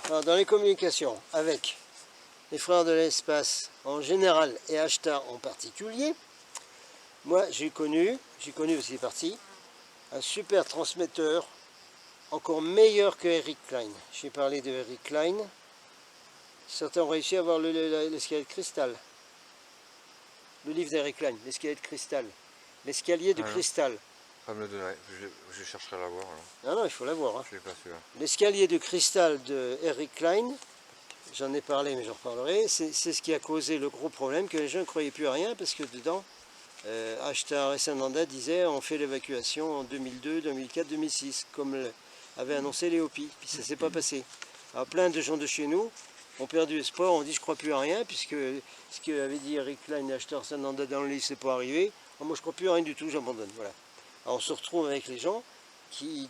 Alors, dans les communications avec les frères de l'espace en général et Ashtar en particulier, moi j'ai connu aussi est parti, un super transmetteur encore meilleur que Eric Klein. J'ai parlé de Eric Klein. Certains ont réussi à avoir l'escalier de cristal. Le livre d'Eric Klein, l'escalier de cristal. L'escalier de cristal. Ça me le donnerait, je chercherai à l'avoir alors. Ah non, il faut l'avoir. Hein. Je l'ai pas celui-là. L'escalier de cristal de Eric Klein, j'en ai parlé mais j'en reparlerai, c'est ce qui a causé le gros problème, que les gens ne croyaient plus à rien, parce que dedans, Ashtar et Sananda disaient on fait l'évacuation en 2002, 2004, 2006, comme avait annoncé les Hopi, puis ça ne s'est pas passé. Alors plein de gens de chez nous ont perdu espoir, on dit je ne crois plus à rien, puisque ce qu'avait dit Eric Klein et Ashtar Sananda dans le livre, c'est pas arrivé. Alors, moi je ne crois plus à rien du tout, j'abandonne. Voilà. Alors, on se retrouve avec les gens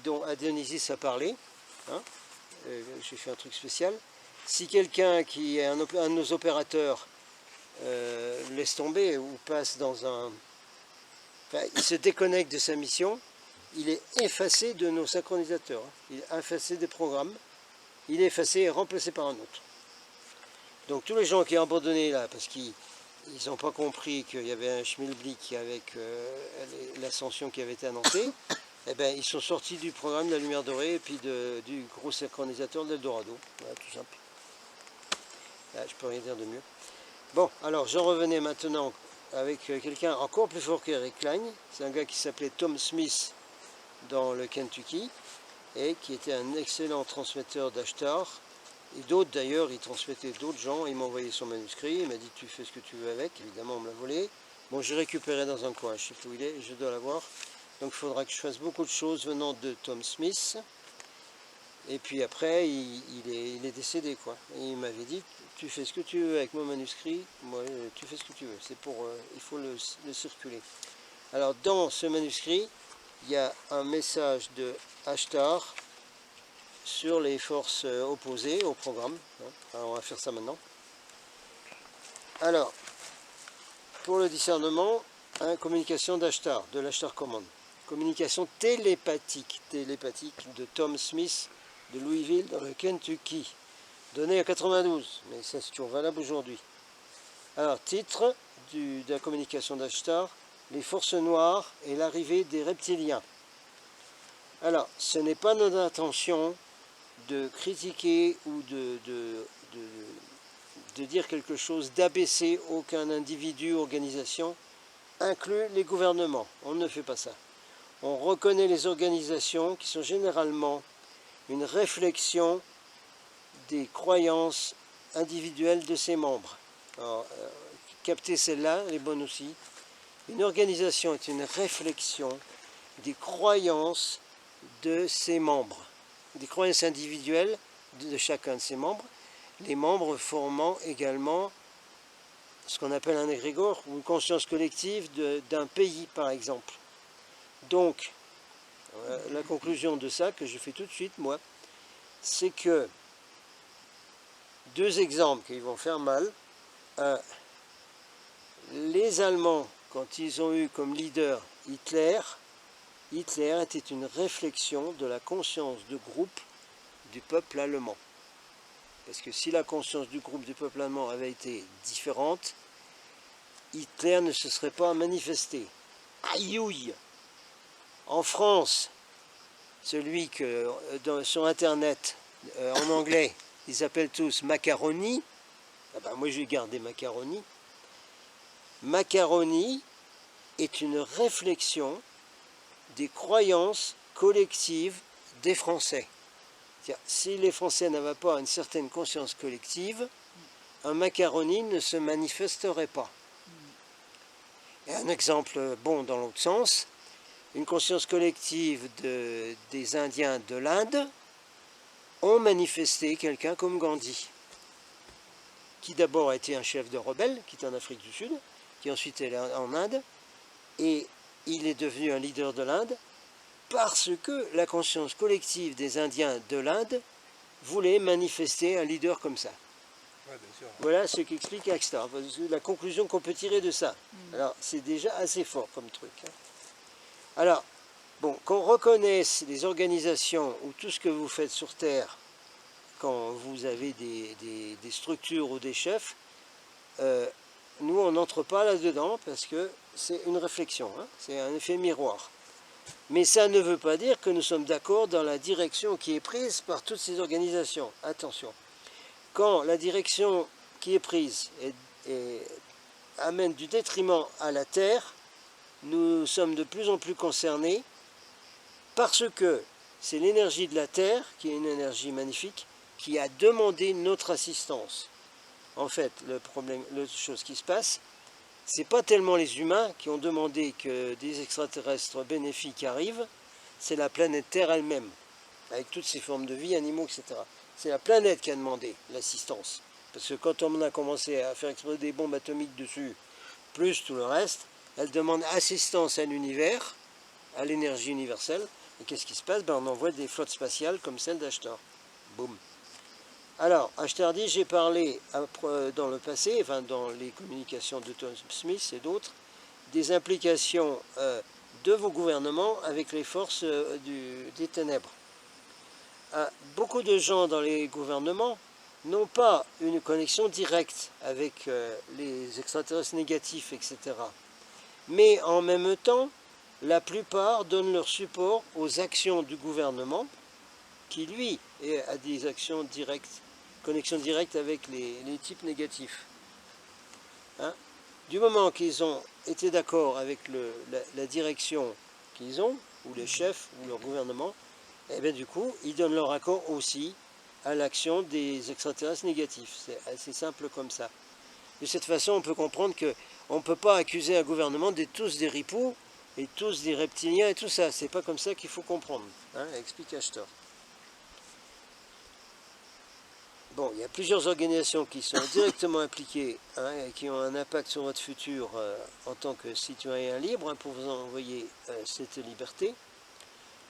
dont Adonis a parlé. Hein, j'ai fait un truc spécial. Si quelqu'un qui est un de nos opérateurs laisse tomber ou passe dans un... Enfin, il se déconnecte de sa mission, il est effacé de nos synchronisateurs. Hein. Il est effacé des programmes. Il est effacé et remplacé par un autre. Donc tous les gens qui ont abandonné là, parce qu'ils n'ont pas compris qu'il y avait un schmilblick avec l'ascension qui avait été annoncée, eh ben, ils sont sortis du programme de la lumière dorée et puis du gros synchronisateur d'Eldorado. Voilà, tout simple. Là, je peux rien dire de mieux. Bon, alors j'en revenais maintenant avec quelqu'un encore plus fort qu'Eric Klein. C'est un gars qui s'appelait Tom Smith dans le Kentucky et qui était un excellent transmetteur d'Ashtar. Et d'autres d'ailleurs, il transmettait d'autres gens. Il m'a envoyé son manuscrit, il m'a dit tu fais ce que tu veux avec. Évidemment, on me l'a volé. Bon, j'ai récupéré dans un coin, je ne sais plus où il est, je dois l'avoir. Donc il faudra que je fasse beaucoup de choses venant de Tom Smith. Et puis après, il est décédé, quoi. Et il m'avait dit, tu fais ce que tu veux avec mon manuscrit, moi, tu fais ce que tu veux. C'est pour, il faut le circuler. Alors dans ce manuscrit, il y a un message de Ashtar sur les forces opposées au programme. Alors on va faire ça maintenant. Alors, pour le discernement, communication d'Ashtar, de l'Ashtar Command. Communication télépathique de Tom Smith de Louisville dans le Kentucky, donnée en 92, mais ça c'est toujours valable aujourd'hui. Alors, titre de la communication d'Ashtar, les forces noires et l'arrivée des reptiliens. Alors, ce n'est pas notre intention de critiquer ou de dire quelque chose, d'abaisser aucun individu, organisation, inclut les gouvernements. On ne fait pas ça. On reconnaît les organisations qui sont généralement une réflexion des croyances individuelles de ses membres. Alors, captez celle-là, elle est bonne aussi. Une organisation est une réflexion des croyances de ses membres, des croyances individuelles de chacun de ses membres, les membres formant également ce qu'on appelle un égrégore ou une conscience collective d'un pays, par exemple. Donc, la conclusion de ça, que je fais tout de suite, moi, c'est que, deux exemples qui vont faire mal, les Allemands, quand ils ont eu comme leader Hitler était une réflexion de la conscience de groupe du peuple allemand. Parce que si la conscience du groupe du peuple allemand avait été différente, Hitler ne se serait pas manifesté. Aïe! En France, celui que sur Internet, en anglais, ils appellent tous macaroni. Ah ben, moi, j'ai gardé macaroni. Macaroni est une réflexion des croyances collectives des Français. Si les Français n'avaient pas une certaine conscience collective, un macaroni ne se manifesterait pas. Et un exemple bon dans l'autre sens, une conscience collective des Indiens de l'Inde ont manifesté quelqu'un comme Gandhi, qui d'abord a été un chef de rebelle, qui est en Afrique du Sud, qui ensuite est en Inde, et il est devenu un leader de l'Inde parce que la conscience collective des Indiens de l'Inde voulait manifester un leader comme ça. Ouais, bien sûr. Voilà ce qu'explique Ashtar, la conclusion qu'on peut tirer de ça. Alors, c'est déjà assez fort comme truc. Alors, bon, qu'on reconnaisse les organisations ou tout ce que vous faites sur Terre quand vous avez des structures ou des chefs, nous on n'entre pas là-dedans parce que c'est une réflexion, hein, c'est un effet miroir. Mais ça ne veut pas dire que nous sommes d'accord dans la direction qui est prise par toutes ces organisations. Attention, quand la direction qui est prise amène du détriment à la Terre, nous sommes de plus en plus concernés parce que c'est l'énergie de la Terre, qui est une énergie magnifique, qui a demandé notre assistance. En fait, la chose qui se passe, c'est pas tellement les humains qui ont demandé que des extraterrestres bénéfiques arrivent, c'est la planète Terre elle-même, avec toutes ses formes de vie, animaux, etc. C'est la planète qui a demandé l'assistance. Parce que quand on a commencé à faire exploser des bombes atomiques dessus, plus tout le reste, elle demande assistance à l'univers, à l'énergie universelle. Et qu'est-ce qui se passe? On envoie des flottes spatiales comme celle d'Ashtar. Boum. Alors, Ashtar dit, j'ai parlé dans le passé, enfin dans les communications de Tom Smith et d'autres, des implications de vos gouvernements avec les forces des ténèbres. Beaucoup de gens dans les gouvernements n'ont pas une connexion directe avec les extraterrestres négatifs, etc. Mais en même temps, la plupart donnent leur support aux actions du gouvernement, qui lui a des actions directes, connexion directe avec les types négatifs. Hein? Du moment qu'ils ont été d'accord avec la direction qu'ils ont, ou les chefs, ou leur gouvernement, et bien du coup, ils donnent leur accord aussi à l'action des extraterrestres négatifs. C'est assez simple comme ça. De cette façon, on peut comprendre qu'on ne peut pas accuser un gouvernement d'être tous des ripoux et tous des reptiliens et tout ça. C'est pas comme ça qu'il faut comprendre. Hein, explique Ashtar. Bon, il y a plusieurs organisations qui sont directement impliquées, hein, et qui ont un impact sur votre futur en tant que citoyen libre, hein, pour vous envoyer cette liberté.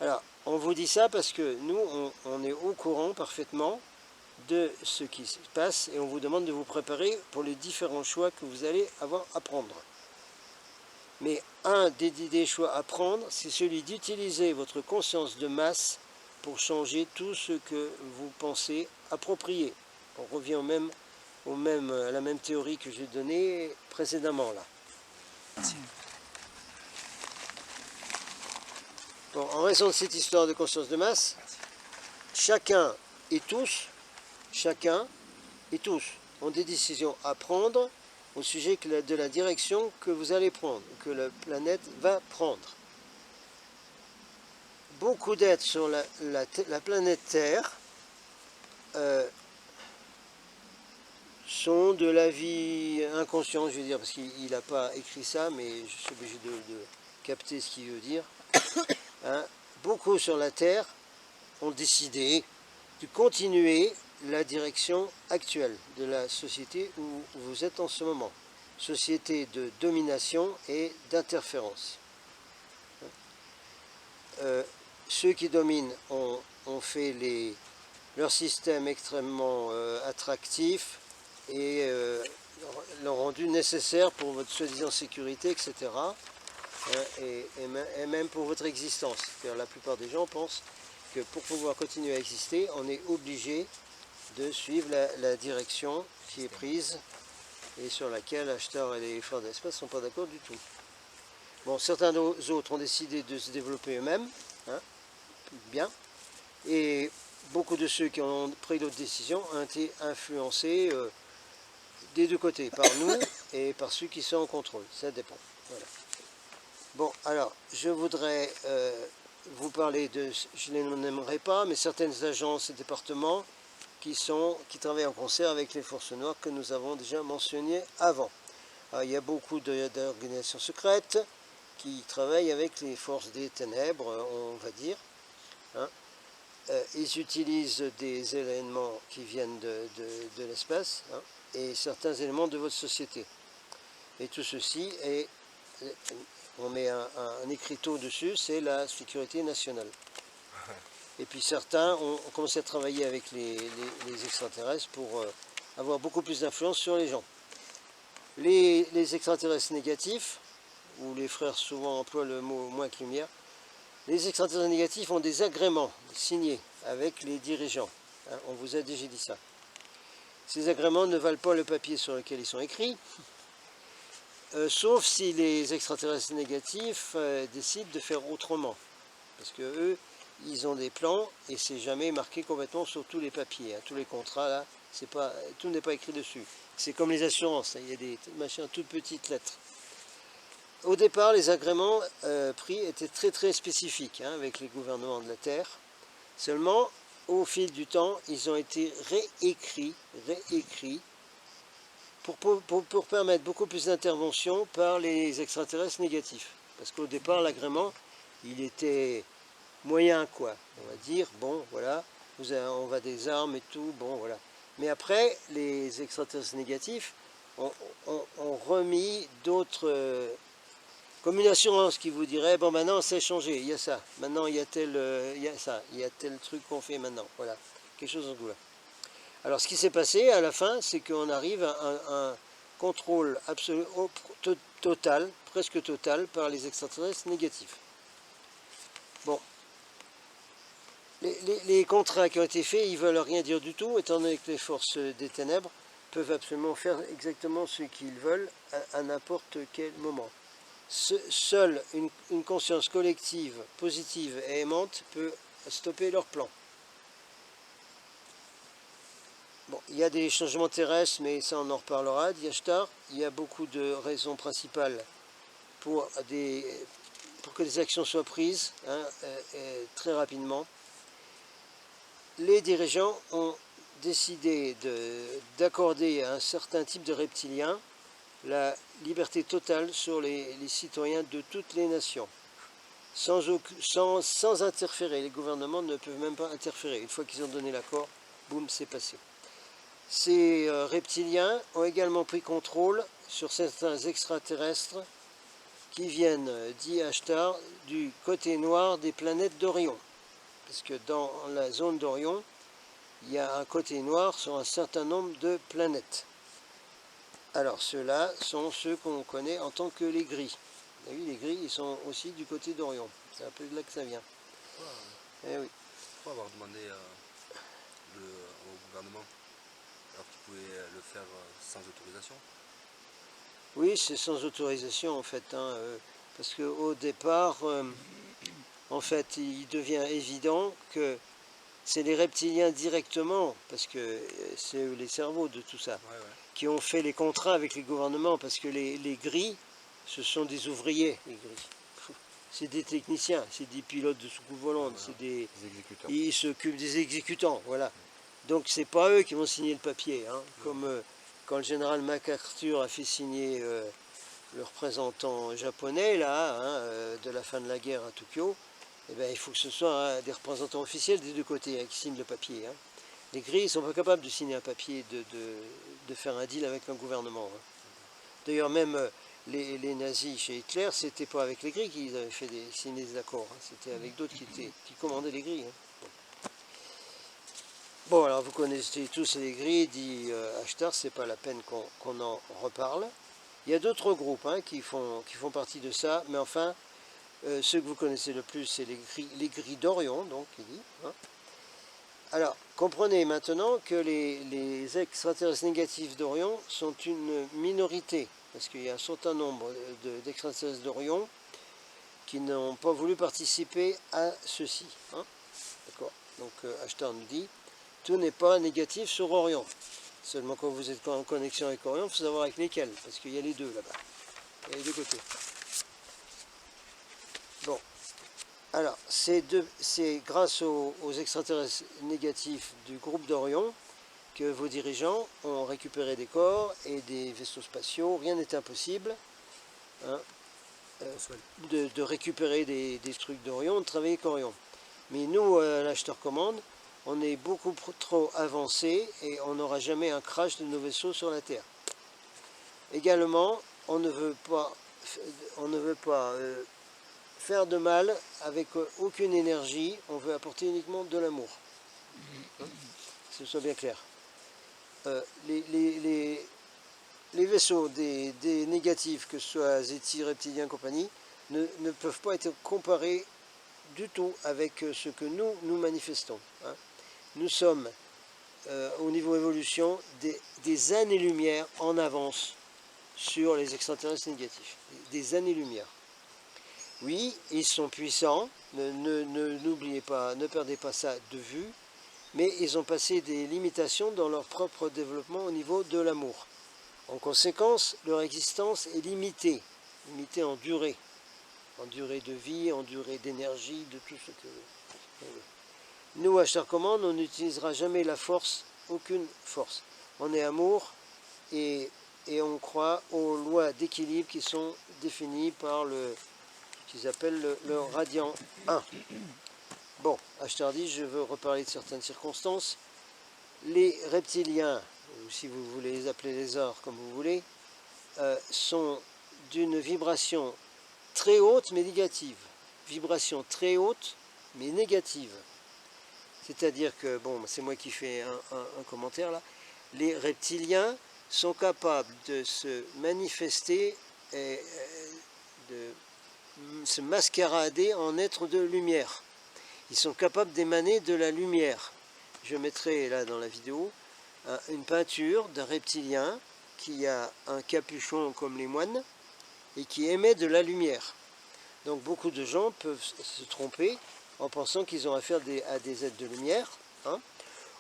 Alors, on vous dit ça parce que nous, on est au courant parfaitement de ce qui se passe et on vous demande de vous préparer pour les différents choix que vous allez avoir à prendre. Mais un des choix à prendre, c'est celui d'utiliser votre conscience de masse pour changer tout ce que vous pensez approprié. On revient à la même théorie que j'ai donnée précédemment là. Bon, en raison de cette histoire de conscience de masse, chacun et tous ont des décisions à prendre au sujet de la direction que vous allez prendre, que la planète va prendre. Beaucoup d'êtres sur la planète Terre sont de la vie inconsciente, je veux dire, parce qu'il n'a pas écrit ça, mais je suis obligé de capter ce qu'il veut dire. Hein, beaucoup sur la Terre ont décidé de continuer la direction actuelle de la société où vous êtes en ce moment. Société de domination et d'interférence. Ceux qui dominent ont fait leur système extrêmement attractif et l'ont rendu nécessaire pour votre soi-disant sécurité, etc. Et même pour votre existence. Car la plupart des gens pensent que pour pouvoir continuer à exister, on est obligé de suivre la direction qui est prise et sur laquelle Ashtar et les frères d'espace ne sont pas d'accord du tout. Bon, certains autres ont décidé de se développer eux-mêmes, hein, bien, et beaucoup de ceux qui ont pris d'autres décisions ont été influencés des deux côtés, par nous et par ceux qui sont en contrôle, ça dépend. Voilà. Bon, alors, je voudrais vous parler de, je ne les nommerai pas, mais certaines agences et départements qui travaillent en concert avec les forces noires que nous avons déjà mentionnées avant. Alors, il y a beaucoup d'organisations secrètes qui travaillent avec les forces des ténèbres, on va dire. Hein. Ils utilisent des éléments qui viennent de l'espace, hein, et certains éléments de votre société. Et tout ceci est, on met un écriteau dessus, c'est la sécurité nationale. Et puis certains ont commencé à travailler avec les extraterrestres pour avoir beaucoup plus d'influence sur les gens. Les extraterrestres négatifs, où les frères souvent emploient le mot moins que lumière, les extraterrestres négatifs ont des agréments signés avec les dirigeants. hein, on vous a déjà dit ça. Ces agréments ne valent pas le papier sur lequel ils sont écrits, sauf si les extraterrestres négatifs décident de faire autrement. Parce que eux, ils ont des plans et c'est jamais marqué complètement sur tous les papiers, hein, tous les contrats là, tout n'est pas écrit dessus. C'est comme les assurances, hein, il y a des machins toutes petites lettres. Au départ, les agréments pris étaient très très spécifiques hein, avec les gouvernements de la Terre. Seulement, au fil du temps, ils ont été réécrits pour permettre beaucoup plus d'intervention par les extraterrestres négatifs. Parce qu'au départ, l'agrément, il était moyen, quoi. On va dire, bon, voilà, on va des armes et tout, bon, voilà. Mais après, les extraterrestres négatifs ont remis d'autres... comme une assurance qui vous dirait, bon maintenant c'est changé, il y a ça, maintenant il y a tel truc qu'on fait maintenant, voilà, quelque chose en tout là. Alors ce qui s'est passé à la fin, c'est qu'on arrive à un contrôle absolu, total, presque total, par les extraterrestres négatifs. Bon, les contrats qui ont été faits, ils ne veulent rien dire du tout, étant donné que les forces des ténèbres peuvent absolument faire exactement ce qu'ils veulent à n'importe quel moment. Seule une conscience collective, positive et aimante peut stopper leur plan. Bon, il y a des changements terrestres, mais ça on en reparlera, dit Ashtar. Il y a beaucoup de raisons principales pour que des actions soient prises hein, très rapidement. Les dirigeants ont décidé d'accorder à un certain type de reptiliens la liberté totale sur les citoyens de toutes les nations, sans interférer. Les gouvernements ne peuvent même pas interférer. Une fois qu'ils ont donné l'accord, boum, c'est passé. Ces reptiliens ont également pris contrôle sur certains extraterrestres qui viennent, dit Ashtar, du côté noir des planètes d'Orion. Parce que dans la zone d'Orion, il y a un côté noir sur un certain nombre de planètes. Alors ceux-là sont ceux qu'on connaît en tant que les gris. Vous avez vu, les gris, ils sont aussi du côté d'Orion. C'est un peu de là que ça vient. Eh oui. Pourquoi avoir demandé au gouvernement alors qu'ils pouvaient le faire sans autorisation? Oui, c'est sans autorisation en fait. Hein, parce qu'au départ, en fait, il devient évident que c'est les reptiliens directement, parce que c'est eux les cerveaux de tout ça, qui ont fait les contrats avec les gouvernements, parce que les gris, ce sont des ouvriers, les gris. C'est des techniciens, c'est des pilotes de soucoupes volantes, c'est des exécutants. Ils s'occupent des exécutants, voilà. Donc c'est pas eux qui vont signer le papier, hein, comme quand le général MacArthur a fait signer le représentant japonais là, hein, de la fin de la guerre à Tokyo. Eh bien, il faut que ce soit des représentants officiels des deux côtés hein, qui signent le papier. Hein. Les gris ne sont pas capables de signer un papier, de faire un deal avec un gouvernement. Hein. D'ailleurs, même les nazis chez Hitler, c'était pas avec les gris qu'ils avaient fait signer des accords. Hein. C'était avec d'autres qui commandaient les gris. Hein. Bon, alors vous connaissez tous les gris, dit Ashtar, c'est pas la peine qu'on en reparle. Il y a d'autres groupes hein, qui font partie de ça, mais enfin, ceux que vous connaissez le plus, c'est les gris d'Orion, donc, il dit. Hein. Alors, comprenez maintenant que les extraterrestres négatifs d'Orion sont une minorité, parce qu'il y a un certain nombre d'extraterrestres d'Orion qui n'ont pas voulu participer à ceci. Hein. D'accord. Donc, Ashtar nous dit, tout n'est pas négatif sur Orion. Seulement quand vous êtes en connexion avec Orion, il faut savoir avec lesquels, parce qu'il y a les deux là-bas. Il y a les deux côtés. Bon, alors, c'est grâce aux extraterrestres négatifs du groupe d'Orion que vos dirigeants ont récupéré des corps et des vaisseaux spatiaux. Rien n'est impossible hein, de récupérer des trucs d'Orion, de travailler avec Orion. Mais nous, à l'Ashtar Command, on est beaucoup trop avancé et on n'aura jamais un crash de nos vaisseaux sur la Terre. Également, on ne veut pas faire de mal avec aucune énergie, on veut apporter uniquement de l'amour. Hein, que ce soit bien clair. Les vaisseaux des négatifs, que ce soit Zeti, Reptilien, compagnie, ne peuvent pas être comparés du tout avec ce que nous manifestons. Hein. Nous sommes au niveau évolution, des années-lumière en avance sur les extraterrestres négatifs. Des années-lumière. Oui, ils sont puissants, n'oubliez pas, ne perdez pas ça de vue, mais ils ont passé des limitations dans leur propre développement au niveau de l'amour. En conséquence, leur existence est limitée en durée de vie, en durée d'énergie, de tout ce que... Nous, à Star Command, on n'utilisera jamais la force, aucune force. On est amour et on croit aux lois d'équilibre qui sont définies par qu'ils appellent le radiant 1. Bon, Ashtardi, je veux reparler de certaines circonstances. Les reptiliens, ou si vous voulez les appeler les ors, comme vous voulez, sont d'une vibration très haute mais négative. Vibration très haute mais négative. C'est-à-dire que, bon, c'est moi qui fais un commentaire là, les reptiliens sont capables de se manifester et de se mascarader en êtres de lumière. Ils sont capables d'émaner de la lumière. Je mettrai là dans la vidéo une peinture d'un reptilien qui a un capuchon comme les moines et qui émet de la lumière. Donc beaucoup de gens peuvent se tromper en pensant qu'ils ont affaire à des êtres de lumière, hein,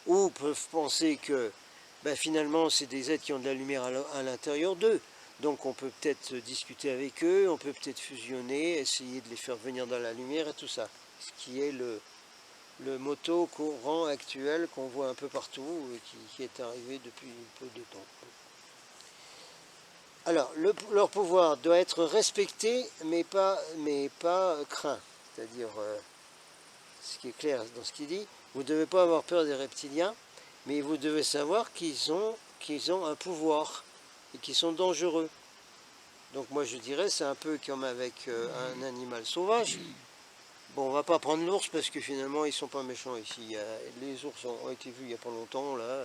ou peuvent penser que ben, finalement c'est des êtres qui ont de la lumière à l'intérieur d'eux. Donc on peut peut-être discuter avec eux, on peut peut-être fusionner, essayer de les faire venir dans la lumière et tout ça. Ce qui est le motto courant actuel qu'on voit un peu partout et qui est arrivé depuis peu de temps. Alors, leur pouvoir doit être respecté, mais pas craint. C'est-à-dire, ce qui est clair dans ce qu'il dit, vous ne devez pas avoir peur des reptiliens, mais vous devez savoir qu'ils ont un pouvoir et qu'ils sont dangereux. Donc moi je dirais, c'est un peu comme avec un animal sauvage. Bon, on va pas prendre l'ours parce que finalement ils sont pas méchants ici. Les ours ont été vus il n'y a pas longtemps, là,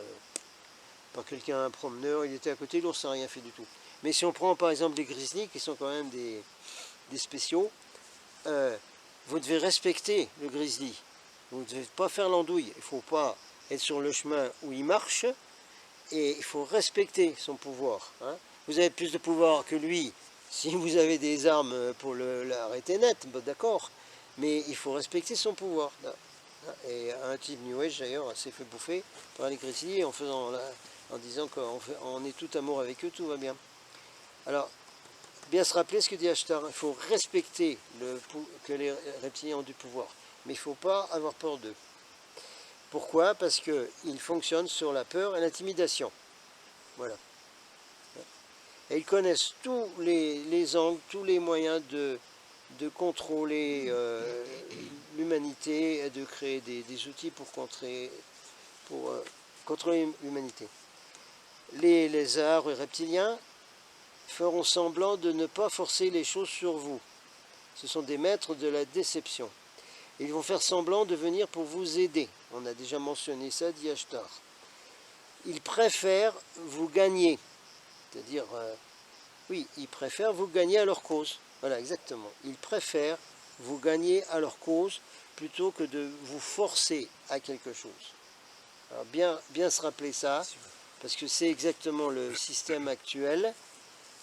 par quelqu'un, un promeneur, il était à côté, l'ours n'a rien fait du tout. Mais si on prend par exemple les grizzlies, qui sont quand même des spéciaux, vous devez respecter le grizzly. Vous ne devez pas faire l'andouille. Il ne faut pas être sur le chemin où il marche, et il faut respecter son pouvoir. Hein. Vous avez plus de pouvoir que lui, si vous avez des armes pour l'arrêter net, bon, d'accord, mais il faut respecter son pouvoir. Et un type New Age d'ailleurs s'est fait bouffer par les grizzlies en disant qu'on est tout amour avec eux, tout va bien. Alors, bien se rappeler ce que dit Ashtar, il faut respecter que les reptiliens ont du pouvoir, mais il ne faut pas avoir peur d'eux. Pourquoi? Parce qu'ils fonctionnent sur la peur et l'intimidation. Voilà. Et ils connaissent tous les angles, tous les moyens de contrôler l'humanité et de créer des outils pour contrôler l'humanité. Les lézards et reptiliens feront semblant de ne pas forcer les choses sur vous. Ce sont des maîtres de la déception. Ils vont faire semblant de venir pour vous aider. On a déjà mentionné ça, dit Ashtar. Ils préfèrent vous gagner. C'est-à-dire, oui, ils préfèrent vous gagner à leur cause. Voilà, exactement. Ils préfèrent vous gagner à leur cause plutôt que de vous forcer à quelque chose. Alors bien se rappeler ça, parce que c'est exactement le système actuel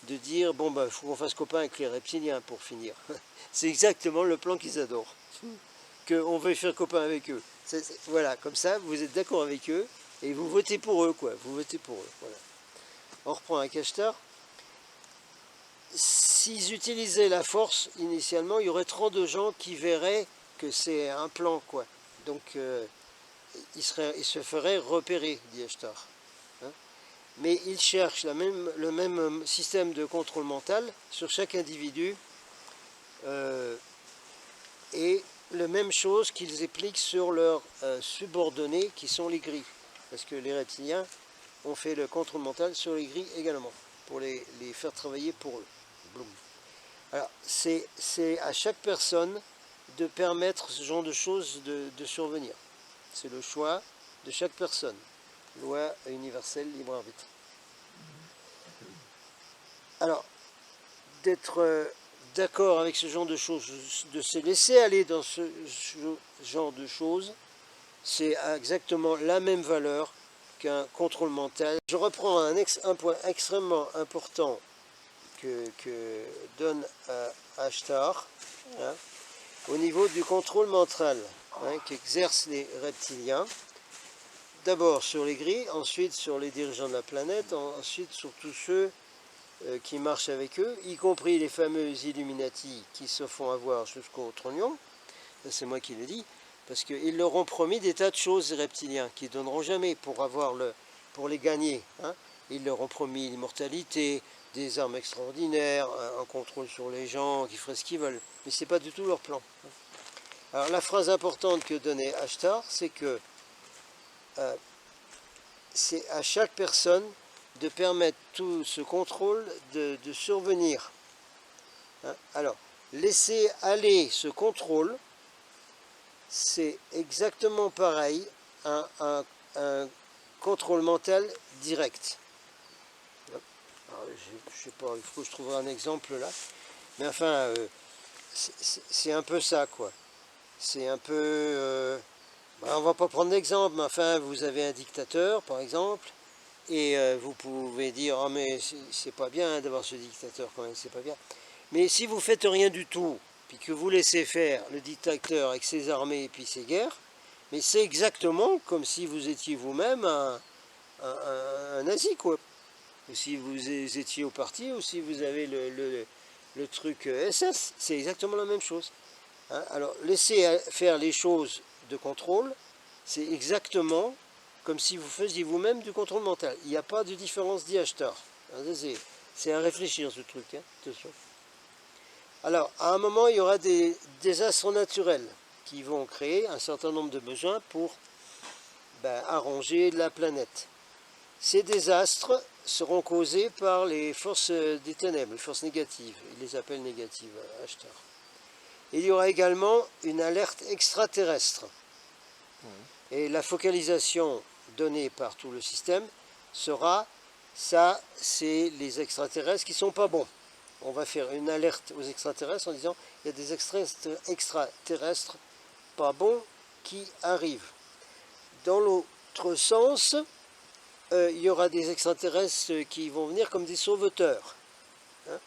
de dire, bon, ben, il faut qu'on fasse copain avec les reptiliens pour finir. C'est exactement le plan qu'ils adorent. Qu'on veut faire copain avec eux. Voilà, comme ça, vous êtes d'accord avec eux et vous votez pour eux, quoi. Vous votez pour eux, voilà. On reprend avec Ashtar. S'ils utilisaient la force, initialement, il y aurait trop de gens qui verraient que c'est un plan, quoi. Donc, ils se feraient repérer, dit Ashtar. Hein? Mais ils cherchent le même système de contrôle mental sur chaque individu et la même chose qu'ils appliquent sur leurs subordonnés qui sont les gris. Parce que les reptiliens ont fait le contrôle mental sur les gris également, pour les faire travailler pour eux. Bloum. Alors, c'est à chaque personne de permettre ce genre de choses de survenir. C'est le choix de chaque personne. Loi universelle, libre arbitre. Alors, d'être d'accord avec ce genre de choses, de se laisser aller dans ce genre de choses, c'est exactement la même valeur qu'un contrôle mental. Je reprends un point extrêmement important que donne Ashtar, hein, au niveau du contrôle mental, hein, qu'exercent les reptiliens. D'abord sur les gris, ensuite sur les dirigeants de la planète, ensuite sur tous ceux qui marchent avec eux, y compris les fameux Illuminati qui se font avoir jusqu'au trognon. C'est moi qui le dis, parce qu'ils leur ont promis des tas de choses, les reptiliens, qu'ils ne donneront jamais pour les gagner. Hein. Ils leur ont promis l'immortalité, des armes extraordinaires, un contrôle sur les gens, qui feraient ce qu'ils veulent. Mais ce n'est pas du tout leur plan. Alors la phrase importante que donnait Ashtar, c'est que c'est à chaque personne de permettre tout ce contrôle de survenir. Hein. Alors, laisser aller ce contrôle, c'est exactement pareil à un contrôle mental direct. Alors, je sais pas, il faut que je trouve un exemple là. Mais enfin, c'est un peu ça, quoi. C'est un peu... on va pas prendre d'exemple, mais enfin, vous avez un dictateur, par exemple, et vous pouvez dire, ah mais c'est pas bien d'avoir ce dictateur quand même, c'est pas bien. Mais si vous faites rien du tout, puis que vous laissez faire le dictateur avec ses armées et puis ses guerres, mais c'est exactement comme si vous étiez vous-même un nazi, quoi. Ou si vous étiez au parti, ou si vous avez le truc SS, c'est exactement la même chose. Hein. Alors, laisser faire les choses de contrôle, c'est exactement comme si vous faisiez vous-même du contrôle mental. Il n'y a pas de différence, dit Ashtar. C'est à réfléchir, ce truc, hein, attention. Alors, à un moment, il y aura des désastres naturels qui vont créer un certain nombre de besoins pour arranger la planète. Ces désastres seront causés par les forces des ténèbres, les forces négatives. Il les appelle négatives, Ashtar. Il y aura également une alerte extraterrestre. Et la focalisation donnée par tout le système sera, ça, c'est les extraterrestres qui ne sont pas bons. On va faire une alerte aux extraterrestres en disant il y a des extraterrestres pas bons qui arrivent. Dans l'autre sens, il y aura des extraterrestres qui vont venir comme des sauveteurs. Hein,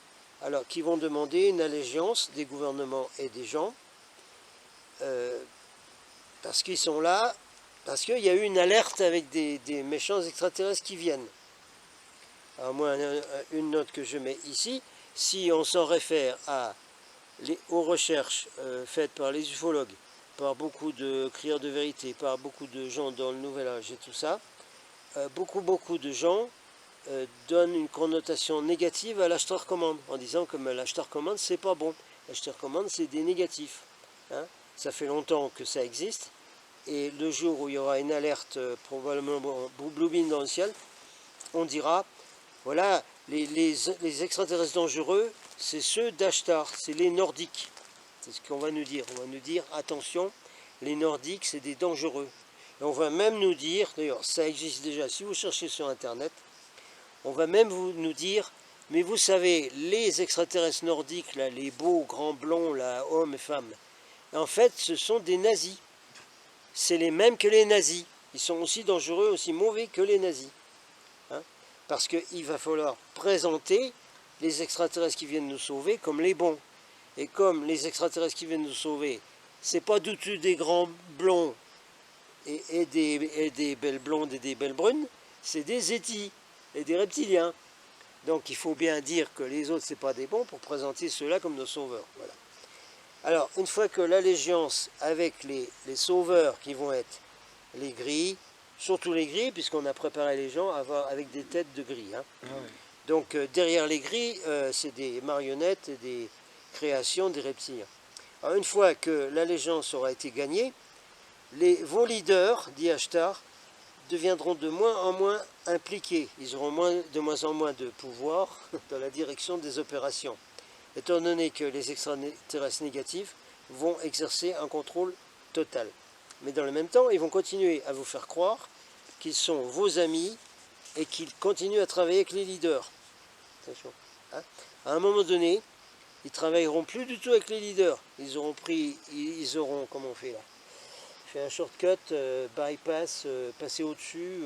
alors, qui vont demander une allégeance des gouvernements et des gens, parce qu'ils sont là, parce qu'il y a eu une alerte avec des méchants extraterrestres qui viennent. Alors moi, une note que je mets ici, si on s'en réfère aux recherches faites par les ufologues, par beaucoup de crieurs de vérité, par beaucoup de gens dans le Nouvel Âge et tout ça, beaucoup de gens donnent une connotation négative à l'Ashtar Command, en disant que l'Ashtar Command, c'est pas bon. L'Ashtar Command, c'est des négatifs. Hein. Ça fait longtemps que ça existe, et le jour où il y aura une alerte, probablement Blue Beam dans le ciel, on dira, voilà, les extraterrestres dangereux, c'est ceux d'Ashtar, c'est les Nordiques. C'est ce qu'on va nous dire. On va nous dire, attention, les Nordiques, c'est des dangereux. Et on va même nous dire, d'ailleurs, ça existe déjà, si vous cherchez sur Internet, on va même nous dire, mais vous savez, les extraterrestres nordiques, là, les beaux, grands blonds, là, hommes et femmes, en fait, ce sont des nazis. C'est les mêmes que les nazis. Ils sont aussi dangereux, aussi mauvais que les nazis. Hein, parce qu'il va falloir présenter les extraterrestres qui viennent nous sauver comme les bons. Et comme les extraterrestres qui viennent nous sauver, c'est pas du tout des grands blonds et des belles blondes et des belles brunes, c'est des étis et des reptiliens. Donc il faut bien dire que les autres, c'est pas des bons pour présenter ceux-là comme nos sauveurs. Voilà. Alors, une fois que l'allégeance avec les sauveurs qui vont être les gris, surtout les gris, puisqu'on a préparé les gens avec des têtes de gris. Hein. Ah oui. Donc derrière les gris, c'est des marionnettes et des créations des reptiliens. Alors une fois que l'allégeance aura été gagnée, vos leaders, dit Ashtar, deviendront de moins en moins impliqués. Ils auront de moins en moins de pouvoir dans la direction des opérations, étant donné que les extraterrestres négatifs vont exercer un contrôle total. Mais dans le même temps, ils vont continuer à vous faire croire qu'ils sont vos amis et qu'ils continuent à travailler avec les leaders. Attention. Hein, à un moment donné, ils ne travailleront plus du tout avec les leaders. Ils auront, comment on fait là, fait un shortcut, bypass, passer au-dessus,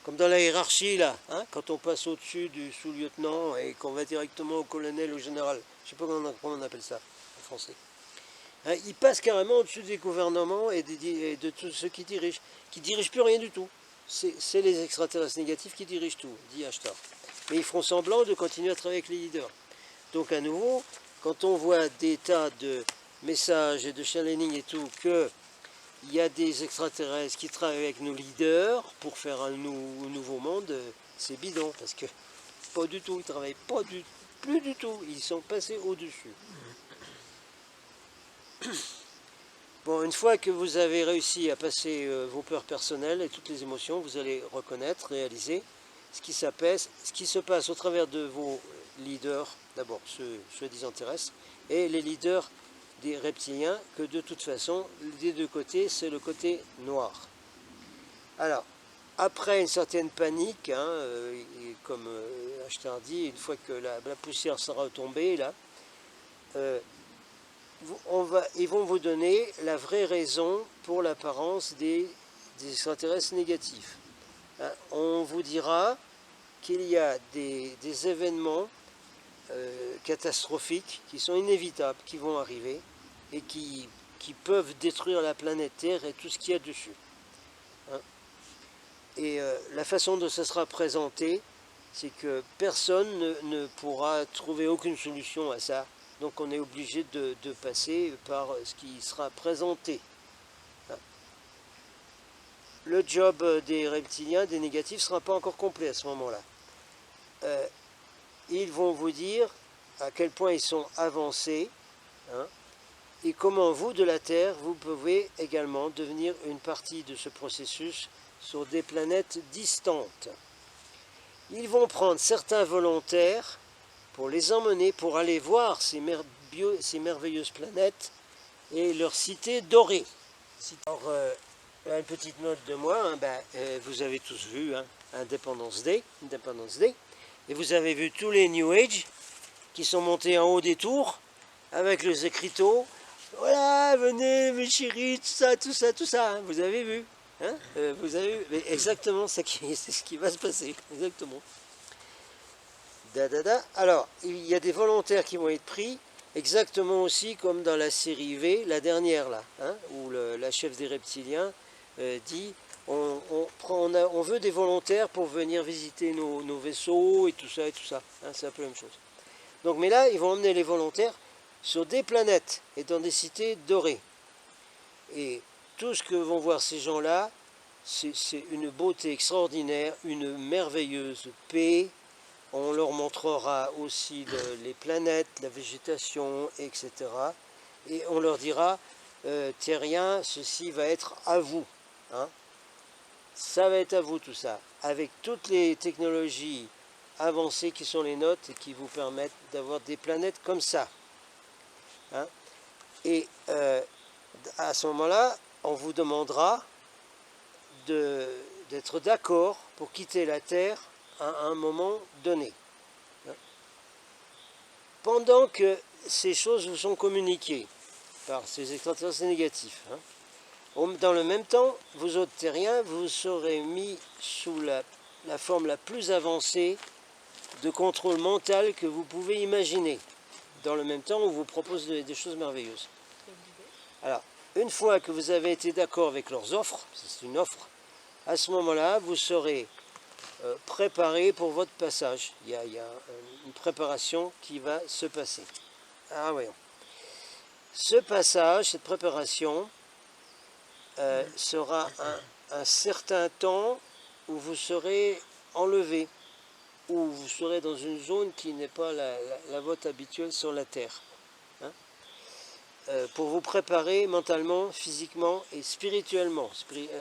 comme dans la hiérarchie là, hein, quand on passe au-dessus du sous-lieutenant et qu'on va directement au colonel, au général, je ne sais pas comment on appelle ça en français. Hein, il passe carrément au-dessus des gouvernements et de tous ceux qui dirigent plus rien du tout. C'est les extraterrestres négatifs qui dirigent tout, dit Ashtar. Mais ils feront semblant de continuer à travailler avec les leaders. Donc à nouveau, quand on voit des tas de messages et de channeling et tout, qu'il y a des extraterrestres qui travaillent avec nos leaders pour faire un nouveau monde, c'est bidon, parce que pas du tout, ils ne travaillent plus du tout, ils sont passés au-dessus. Bon, une fois que vous avez réussi à passer vos peurs personnelles et toutes les émotions, vous allez reconnaître, réaliser ce qui se passe au travers de vos leaders, d'abord ceux soi-disant terrestres, et les leaders des reptiliens, que de toute façon, des deux côtés, c'est le côté noir. Alors, après une certaine panique, hein, comme Ashtar dit, une fois que la poussière sera tombée, là, ils vont vous donner la vraie raison pour l'apparence des extraterrestres négatifs. Hein, on vous dira qu'il y a des événements catastrophiques qui sont inévitables, qui vont arriver et qui peuvent détruire la planète Terre et tout ce qu'il y a dessus. Hein. Et la façon dont ça sera présenté, c'est que personne ne pourra trouver aucune solution à ça. Donc on est obligé de passer par ce qui sera présenté. Hein. Le job des reptiliens, des négatifs, ne sera pas encore complet à ce moment-là. Ils vont vous dire à quel point ils sont avancés, hein, et comment vous, de la Terre, vous pouvez également devenir une partie de ce processus sur des planètes distantes. Ils vont prendre certains volontaires pour les emmener, pour aller voir ces merveilleuses planètes et leur cité dorée. Alors, une petite note de moi, hein, vous avez tous vu, hein, Independence Day, et vous avez vu tous les New Age qui sont montés en haut des tours avec les écriteaux. Voilà, venez mes chéris, tout ça, hein, vous avez vu, hein, vous avez vu, mais exactement c'est ce qui va se passer, exactement. Alors, il y a des volontaires qui vont être pris, exactement aussi comme dans la série V, la dernière là, hein, où la chef des reptiliens dit on veut des volontaires pour venir visiter nos vaisseaux et tout ça, hein, c'est un peu la même chose. Donc, mais là, ils vont emmener les volontaires sur des planètes et dans des cités dorées. Et tout ce que vont voir ces gens-là, c'est une beauté extraordinaire, une merveilleuse paix. On leur montrera aussi les planètes, la végétation, etc. Et on leur dira, terriens, ceci va être à vous. Hein. Ça va être à vous tout ça, avec toutes les technologies avancées qui sont les nôtres et qui vous permettent d'avoir des planètes comme ça. Hein. Et à ce moment-là, on vous demandera d'être d'accord pour quitter la Terre à un moment donné. Pendant que ces choses vous sont communiquées par ces extraterrestres négatifs, hein, dans le même temps, vous autres terriens, vous serez mis sous la forme la plus avancée de contrôle mental que vous pouvez imaginer. Dans le même temps, on vous propose des choses merveilleuses. Alors, une fois que vous avez été d'accord avec leurs offres, c'est une offre, à ce moment-là, vous serez préparé pour votre passage. Il y a une préparation qui va se passer. Ah voyons. Ce passage, cette préparation, sera un certain temps où vous serez enlevé, où vous serez dans une zone qui n'est pas la vôtre habituelle sur la Terre. Hein, pour vous préparer mentalement, physiquement et spirituellement.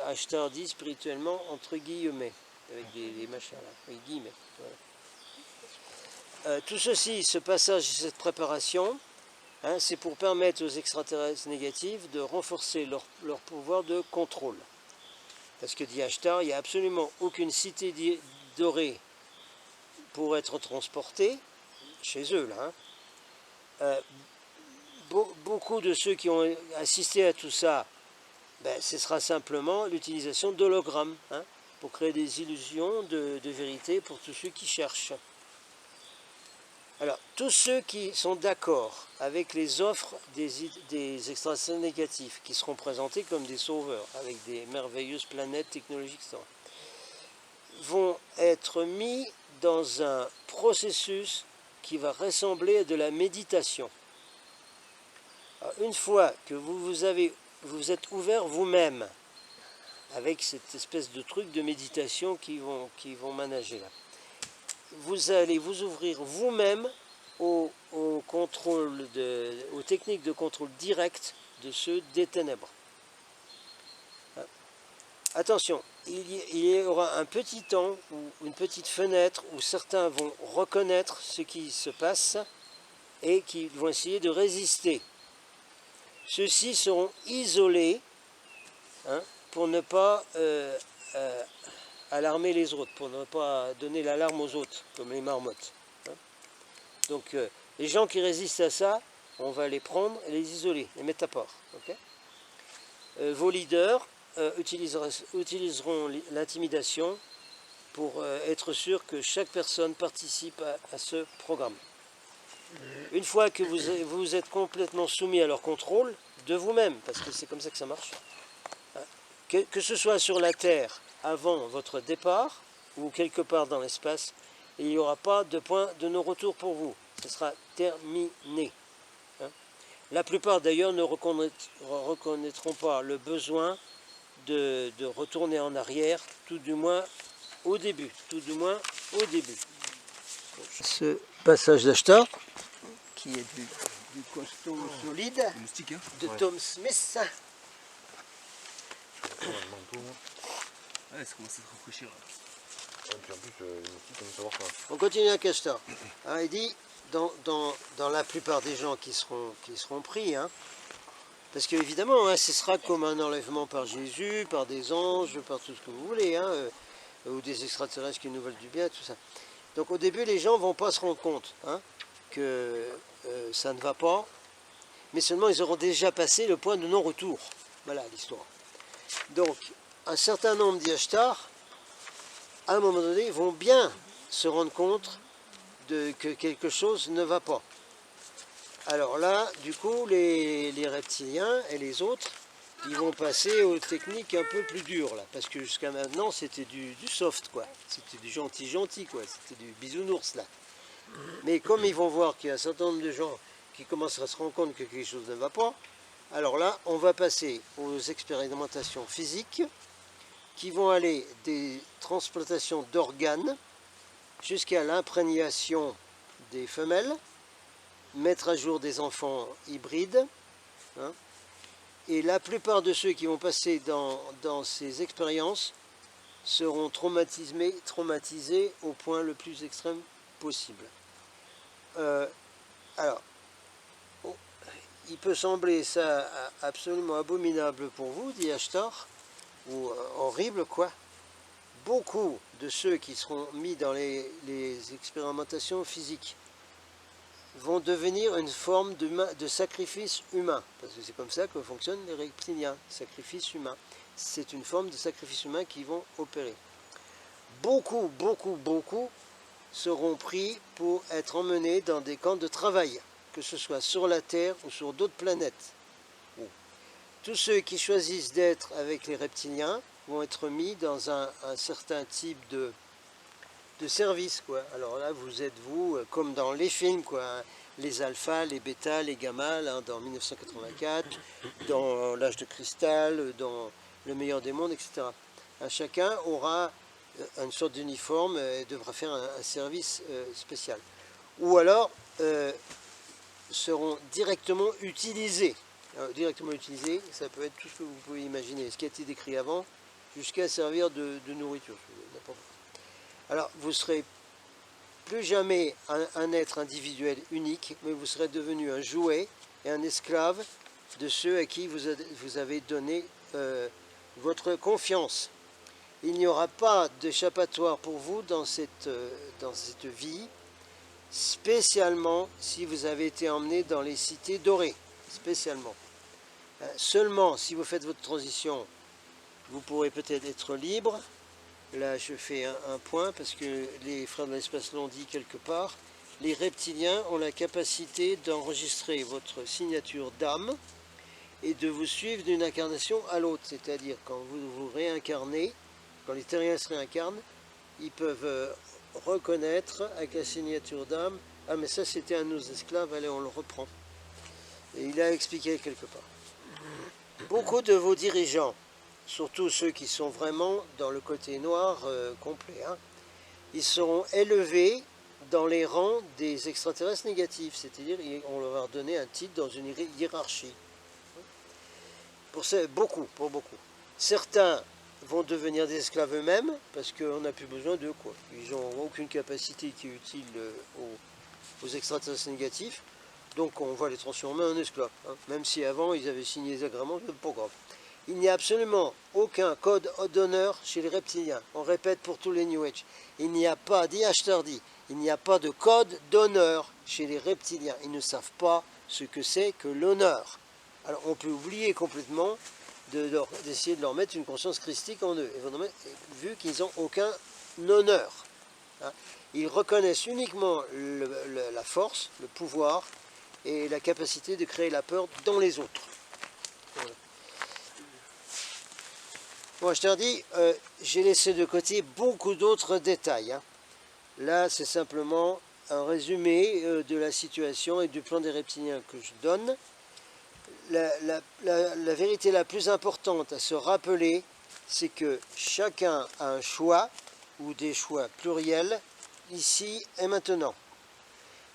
Ashtar dit spirituellement entre guillemets, avec des machins là, avec guillemets. Voilà. Tout ceci, ce passage, cette préparation, hein, c'est pour permettre aux extraterrestres négatifs de renforcer leur pouvoir de contrôle. Parce que dit Ashtar, il n'y a absolument aucune cité dorée pour être transportée, chez eux là. Hein. Beaucoup de ceux qui ont assisté à tout ça, ce sera simplement l'utilisation d'hologrammes. Hein, pour créer des illusions de vérité pour tous ceux qui cherchent. Alors, tous ceux qui sont d'accord avec les offres des extraterrestres négatifs, qui seront présentés comme des sauveurs, avec des merveilleuses planètes technologiques, etc., vont être mis dans un processus qui va ressembler à de la méditation. Alors, une fois que vous êtes ouvert vous-même avec cette espèce de truc de méditation qui vont manager là, vous allez vous ouvrir vous-même aux techniques de contrôle direct de ceux des ténèbres. Attention, il y aura un petit temps ou une petite fenêtre où certains vont reconnaître ce qui se passe et qui vont essayer de résister. Ceux-ci seront isolés pour ne pas alarmer les autres, pour ne pas donner l'alarme aux autres, comme les marmottes. Donc les gens qui résistent à ça, on va les prendre et les isoler, les mettre à part. Okay, vos leaders utiliseront l'intimidation pour être sûr que chaque personne participe à ce programme. Une fois que vous êtes complètement soumis à leur contrôle, de vous-même, parce que c'est comme ça que ça marche, que ce soit sur la Terre avant votre départ ou quelque part dans l'espace, il n'y aura pas de point de non-retour pour vous. Ce sera terminé. La plupart d'ailleurs ne reconnaîtront pas le besoin de retourner en arrière, tout du moins au début. Ce passage d'Ashtar, qui est du costaud solide, de Tom Smith. Ouais, ça commence à se rafraîchir. Et puis en plus, le moustique, on veut savoir quoi. On continue avec Ashtar. Il dit, dans la plupart des gens qui seront pris, parce qu'évidemment, ce sera comme un enlèvement par Jésus, par des anges, par tout ce que vous voulez, ou des extraterrestres qui nous veulent du bien, tout ça. Donc au début, les gens ne vont pas se rendre compte que ça ne va pas, mais seulement ils auront déjà passé le point de non-retour. Voilà l'histoire. Donc, un certain nombre d'Ashtar, à un moment donné, vont bien se rendre compte que quelque chose ne va pas. Alors là, du coup, les reptiliens et les autres, ils vont passer aux techniques un peu plus dures, là, parce que jusqu'à maintenant, c'était du soft, quoi. C'était du gentil, quoi. C'était du bisounours, là. Mais comme ils vont voir qu'il y a un certain nombre de gens qui commencent à se rendre compte que quelque chose ne va pas, alors là, on va passer aux expérimentations physiques qui vont aller des transplantations d'organes jusqu'à l'imprégnation des femelles, mettre à jour des enfants hybrides. Et la plupart de ceux qui vont passer dans ces expériences seront traumatisés au point le plus extrême possible. Alors, il peut sembler ça absolument abominable pour vous, dit Ashtar, ou horrible, quoi. Beaucoup de ceux qui seront mis dans les expérimentations physiques vont devenir une forme de sacrifice humain, parce que c'est comme ça que fonctionnent les reptiliens, sacrifice humain. C'est une forme de sacrifice humain qu'ils vont opérer. Beaucoup seront pris pour être emmenés dans des camps de travail, que ce soit sur la Terre ou sur d'autres planètes. Tous ceux qui choisissent d'être avec les reptiliens vont être mis dans un certain type de service, quoi. Alors là, vous êtes comme dans les films, quoi, les alphas, les bêtas, les gammas, dans 1984, dans l'âge de cristal, dans le meilleur des mondes, etc. Chacun aura une sorte d'uniforme et devra faire un service spécial. Ou alors seront directement utilisés. Alors, directement utilisés, ça peut être tout ce que vous pouvez imaginer, ce qui a été décrit avant, jusqu'à servir de nourriture. Alors, vous ne serez plus jamais un être individuel unique, mais vous serez devenu un jouet et un esclave de ceux à qui vous avez donné votre confiance. Il n'y aura pas d'échappatoire pour vous dans cette vie, spécialement si vous avez été emmené dans les cités dorées, spécialement. Seulement si vous faites votre transition, vous pourrez peut-être être libre, là je fais un point parce que les frères de l'espace l'ont dit quelque part, les reptiliens ont la capacité d'enregistrer votre signature d'âme et de vous suivre d'une incarnation à l'autre, c'est-à-dire quand vous vous réincarnez, quand les terriens se réincarnent, ils peuvent reconnaître avec la signature d'âme, ah mais ça c'était un de nos esclaves, allez on le reprend. Et il a expliqué quelque part. Beaucoup de vos dirigeants, surtout ceux qui sont vraiment dans le côté noir complet, hein, ils seront élevés dans les rangs des extraterrestres négatifs, c'est-à-dire on leur a donné un titre dans une hiérarchie. Pour beaucoup. Certains vont devenir des esclaves eux-mêmes parce qu'on n'a plus besoin d'eux, quoi. Ils n'ont aucune capacité qui est utile aux extraterrestres négatifs, donc on va les transformer en esclaves, hein. Même si avant ils avaient signé des agréments, c'est pas grave. Il n'y a absolument aucun code d'honneur chez les reptiliens. On répète pour tous les New Age. Il n'y a pas, dit Ashtardi, il n'y a pas de code d'honneur chez les reptiliens. Ils ne savent pas ce que c'est que l'honneur. Alors on peut oublier complètement d'essayer de leur mettre une conscience christique en eux, vu qu'ils n'ont aucun honneur. Hein. Ils reconnaissent uniquement la force, le pouvoir et la capacité de créer la peur dans les autres. Voilà. Bon, je te dis, j'ai laissé de côté beaucoup d'autres détails. Hein. Là, c'est simplement un résumé de la situation et du plan des reptiliens que je donne. La vérité la plus importante à se rappeler, c'est que chacun a un choix, ou des choix pluriels, ici et maintenant.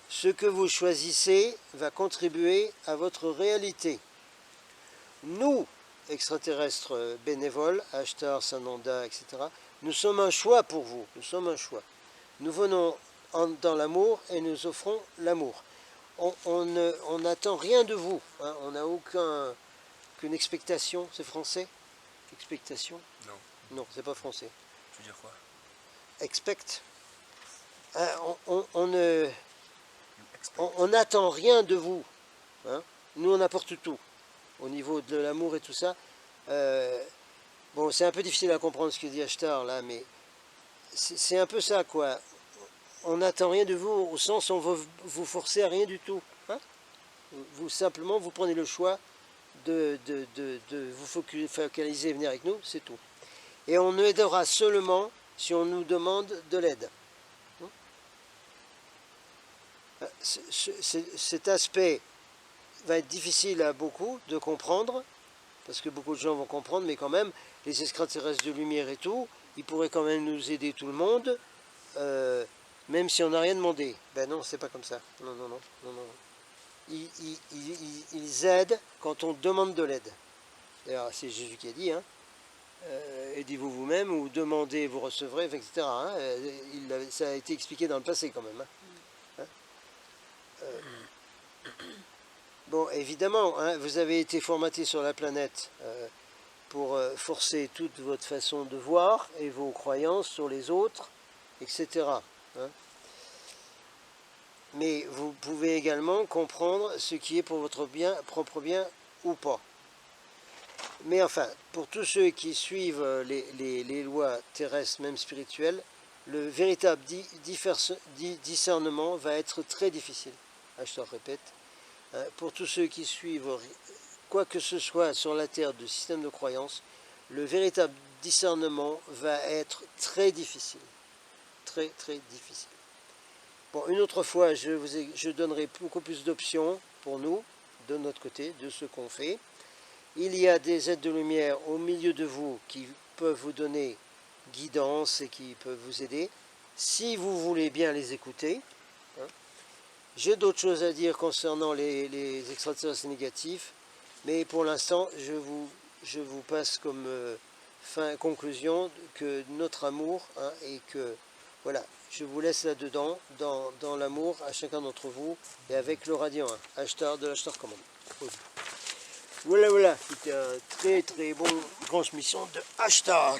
Ce que vous choisissez va contribuer à votre réalité. Nous, extraterrestres bénévoles, Ashtar, Sananda, etc., nous sommes un choix pour vous, nous sommes un choix. Nous venons dans l'amour et nous offrons l'amour. On n'attend rien de vous, hein. On n'a aucune expectation, c'est français? Expectation? Non. Non, c'est pas français. Tu veux dire quoi? Expect. On n'attend rien de vous, hein. Nous on apporte tout, au niveau de l'amour et tout ça. Bon, c'est un peu difficile à comprendre ce que dit Ashtar là, mais c'est un peu ça, quoi. On n'attend rien de vous au sens où on va vous forcer à rien du tout. Hein, simplement, vous prenez le choix de vous focaliser et venir avec nous, c'est tout. Et on nous aidera seulement si on nous demande de l'aide. Cet aspect va être difficile à beaucoup de comprendre, parce que beaucoup de gens vont comprendre, mais quand même, les extraterrestres de lumière et tout, ils pourraient quand même nous aider tout le monde, même si on n'a rien demandé. Ben non, c'est pas comme ça. Non. Ils aident quand on demande de l'aide. D'ailleurs, c'est Jésus qui a dit, hein, aidez-vous vous-même ou demandez, vous recevrez, etc. Hein, ça a été expliqué dans le passé quand même. Hein. Bon, évidemment, hein, vous avez été formaté sur la planète pour forcer toute votre façon de voir et vos croyances sur les autres, etc. Hein. Mais vous pouvez également comprendre ce qui est pour votre bien, propre bien ou pas. Mais enfin, pour tous ceux qui suivent les lois terrestres, même spirituelles, le véritable discernement va être très difficile. Ah, je te répète. Pour tous ceux qui suivent quoi que ce soit sur la Terre de système de croyance, le véritable discernement va être très difficile. Très difficile. Bon, une autre fois, je donnerai beaucoup plus d'options pour nous, de notre côté, de ce qu'on fait. Il y a des êtres de lumière au milieu de vous qui peuvent vous donner guidance et qui peuvent vous aider, si vous voulez bien les écouter. Hein. J'ai d'autres choses à dire concernant les extraterrestres négatifs, mais pour l'instant, je vous passe comme conclusion que notre amour, hein, et que, voilà, je vous laisse là-dedans, dans l'amour à chacun d'entre vous, et avec le radiant, hein, Ashtar de l'Ashtar Command. Voilà, c'était un très bon transmission de Ashtar.